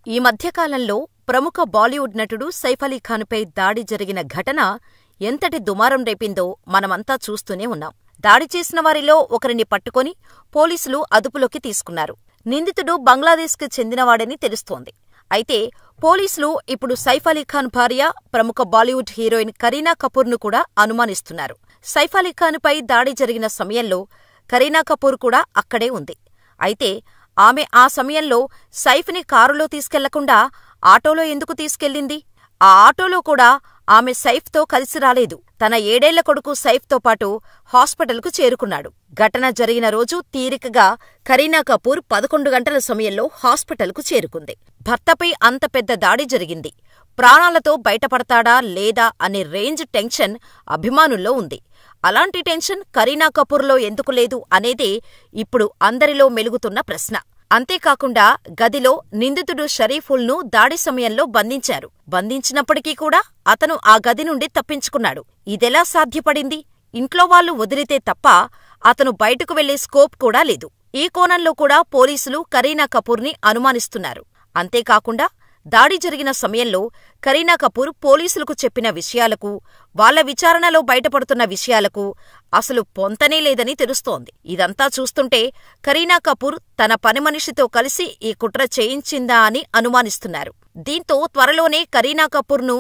ఈ మధ్యకాలంలో ప్రముఖ బాలీవుడ్ నటుడు సైఫ్ అలీ ఖాన్పై దాడి జరిగిన ఘటన ఎంతటి దుమారం రేపిందో మనమంతా చూస్తూనే ఉన్నాం. దాడి చేసిన వారిలో ఒకరిని పట్టుకొని పోలీసులు అదుపులోకి తీసుకున్నారు. నిందితుడు బంగ్లాదేశ్కు చెందినవాడని తెలుస్తోంది. అయితే పోలీసులు ఇప్పుడు సైఫ్ అలీ ఖాన్ భార్య, ప్రముఖ బాలీవుడ్ హీరోయిన్ కరీనా కపూర్ను కూడా అనుమానిస్తున్నారు. సైఫ్ అలీ ఖాన్పై దాడి జరిగిన సమయంలో కరీనా కపూర్ కూడా అక్కడే ఉంది. అయితే ఆమె ఆ సమయంలో సైఫ్ని కారులో తీసుకెళ్లకుండా ఆటోలో ఎందుకు తీసుకెళ్లింది? ఆ ఆటోలో కూడా ఆమె సైఫ్తో కలిసి రాలేదు. తన 7ఏళ్ల కొడుకు సైఫ్తో పాటు హాస్పిటల్కు చేరుకున్నాడు. ఘటన జరిగిన రోజు తీరికగా కరీనా కపూర్ 11 గంటల సమయంలో హాస్పిటల్కు చేరుకుంది. భర్తపై అంత పెద్ద దాడి జరిగింది. ప్రాణాలతో బయటపడతాడా లేదా అనే రేంజ్ టెన్షన్ అభిమానుల్లో ఉంది. అలాంటి టెన్షన్ కరీనా కపూర్లో ఎందుకు లేదు అనేదే ఇప్పుడు అందరిలో మెలుగుతున్న ప్రశ్న. అంతేకాకుండా గదిలో నిందితుడు షరీఫుల్ను దాడి సమయంలో బంధించారు. బంధించినప్పటికీ కూడా అతను ఆ గది నుండి తప్పించుకున్నాడు. ఇదెలా సాధ్యపడింది? ఇంట్లో వాళ్లు వదిలితే తప్ప అతను బయటకు వెళ్లే స్కోప్ కూడా లేదు. ఈ కోణంలో కూడా పోలీసులు కరీనా కపూర్ని అనుమానిస్తున్నారు. అంతేకాకుండా దాడి జరిగిన సమయంలో కరీనా కపూర్ పోలీసులకు చెప్పిన విషయాలకు, వాళ్ల విచారణలో బయటపడుతున్న విషయాలకు అసలు పొంతనే లేదని తెలుస్తోంది. ఇదంతా చూస్తుంటే కరీనా కపూర్ తన పనిమనిషితో కలిసి ఈ కుట్ర చేయించిందా అని అనుమానిస్తున్నారు. దీంతో త్వరలోనే కరీనా కపూర్ను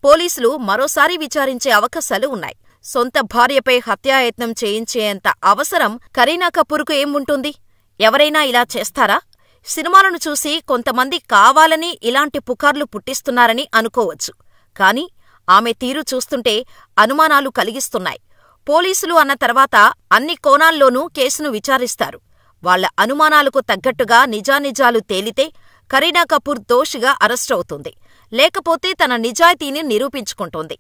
పోలీసులు మరోసారి విచారించే అవకాశాలు ఉన్నాయి. సొంత భార్యపై హత్యాయత్నం చేయించేంత అవసరం కరీనా కపూర్కు ఏం ఉంటుంది? ఎవరైనా ఇలా చేస్తారా? సినిమాలను చూసి కొంతమంది కావాలని ఇలాంటి పుకార్లు పుట్టిస్తున్నారని అనుకోవచ్చు. కాని ఆమె తీరు చూస్తుంటే అనుమానాలు కలిగిస్తున్నాయి. పోలీసులు అన్న తర్వాత అన్ని కోణాల్లోనూ కేసును విచారిస్తారు. వాళ్ల అనుమానాలకు తగ్గట్టుగా నిజానిజాలు తేలితే కరీనా కపూర్ దోషిగా అరెస్టవుతుంది. లేకపోతే తన నిజాయితీని నిరూపించుకుంటోంది.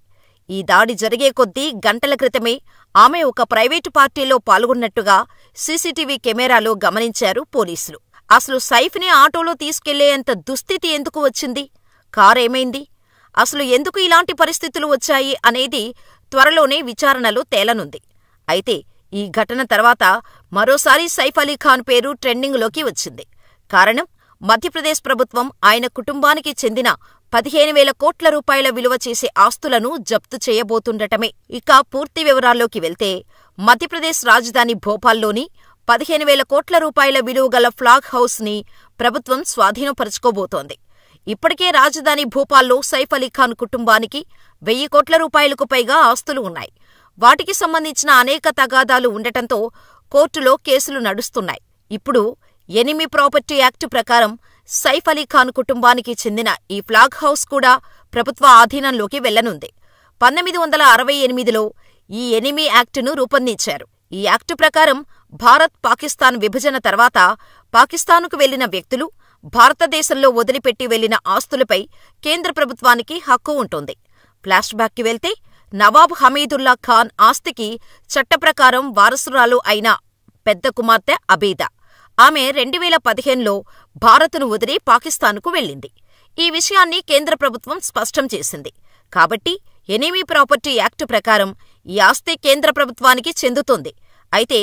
ఈ దాడి జరిగే కొద్దీ గంటల క్రితమే ఆమె ఒక ప్రైవేటు పార్టీలో పాల్గొన్నట్టుగా సీసీటీవీ కెమెరాలో గమనించారు పోలీసులు. అసలు సైఫ్ని ఆటోలో తీసుకెళ్లేంత దుస్థితి ఎందుకు వచ్చింది? కారేమైంది? అసలు ఎందుకు ఇలాంటి పరిస్థితులు వచ్చాయి అనేది త్వరలోనే విచారణలో తేలనుంది. అయితే ఈ ఘటన తర్వాత మరోసారి సైఫ్ అలీ ఖాన్ పేరు ట్రెండింగులోకి వచ్చింది. కారణం, మధ్యప్రదేశ్ ప్రభుత్వం ఆయన కుటుంబానికి చెందిన 15,000 కోట్ల రూపాయల విలువ చేసే ఆస్తులను జప్తు చేయబోతుండటమే. ఇక పూర్తి వివరాల్లోకి వెళ్తే మధ్యప్రదేశ్ రాజధాని భోపాల్లోని 15,000 కోట్ల రూపాయల విలువగల ఫ్లాగ్ హౌస్ ని ప్రభుత్వం స్వాధీనపరుచుకోబోతోంది. ఇప్పటికే రాజధాని భోపాల్లో సైఫ్ అలీ ఖాన్ కుటుంబానికి 1,000 కోట్ల రూపాయలకు పైగా ఆస్తులు ఉన్నాయి. వాటికి సంబంధించిన అనేక తగాదాలు ఉండటంతో కోర్టులో కేసులు నడుస్తున్నాయి. ఇప్పుడు ఎనిమీ ప్రాపర్టీ యాక్టు ప్రకారం సైఫ్ అలీ ఖాన్ కుటుంబానికి చెందిన ఈ ఫ్లాగ్ హౌస్ కూడా ప్రభుత్వ ఆధీనంలోకి వెళ్లనుంది. 1968లో ఈ ఎనిమీ యాక్టును రూపొందించారు. ఈ యాక్టు ప్రకారం భారత్ పాకిస్తాన్ విభజన తర్వాత పాకిస్తానుకు వెళ్లిన వ్యక్తులు భారతదేశంలో వదిలిపెట్టి వెళ్లిన ఆస్తులపై కేంద్ర ప్రభుత్వానికి హక్కు ఉంటుంది. ఫ్లాష్ బ్యాక్కి వెళ్తే నవాబ్ హమీదుల్లా ఖాన్ ఆస్తికి చట్టప్రకారం వారసురాలు అయిన పెద్ద కుమార్తె అబీదా. ఆమె 2015లో భారత్ను వదిలి పాకిస్తాన్కు వెళ్లింది. ఈ విషయాన్ని కేంద్ర ప్రభుత్వం స్పష్టం చేసింది. కాబట్టి ఎనిమీ ప్రాపర్టీ యాక్టు ప్రకారం ఈ ఆస్తి కేంద్ర ప్రభుత్వానికి చెందుతుంది. అయితే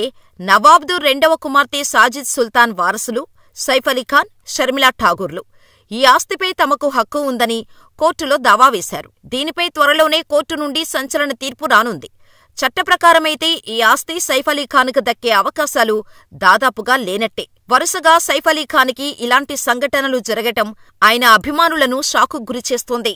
నవాబ్దు 2వ కుమార్తె సాజిద్ సుల్తాన్ వారసులు సైఫ్ అలీ ఖాన్, షర్మిలా ఠాగూర్లు ఈ ఆస్తిపై తమకు హక్కు ఉందని కోర్టులో దావా వేశారు. దీనిపై త్వరలోనే కోర్టు నుండి సంచలన తీర్పు రానుంది. చట్టప్రకారమైతే ఈ ఆస్తి సైఫ్ అలీ ఖాన్కు దక్కే అవకాశాలు దాదాపుగా లేనట్టే. వరుసగా సైఫ్ అలీ ఖాన్కి ఇలాంటి సంఘటనలు జరగటం ఆయన అభిమానులను షాకుకు గురిచేస్తోంది.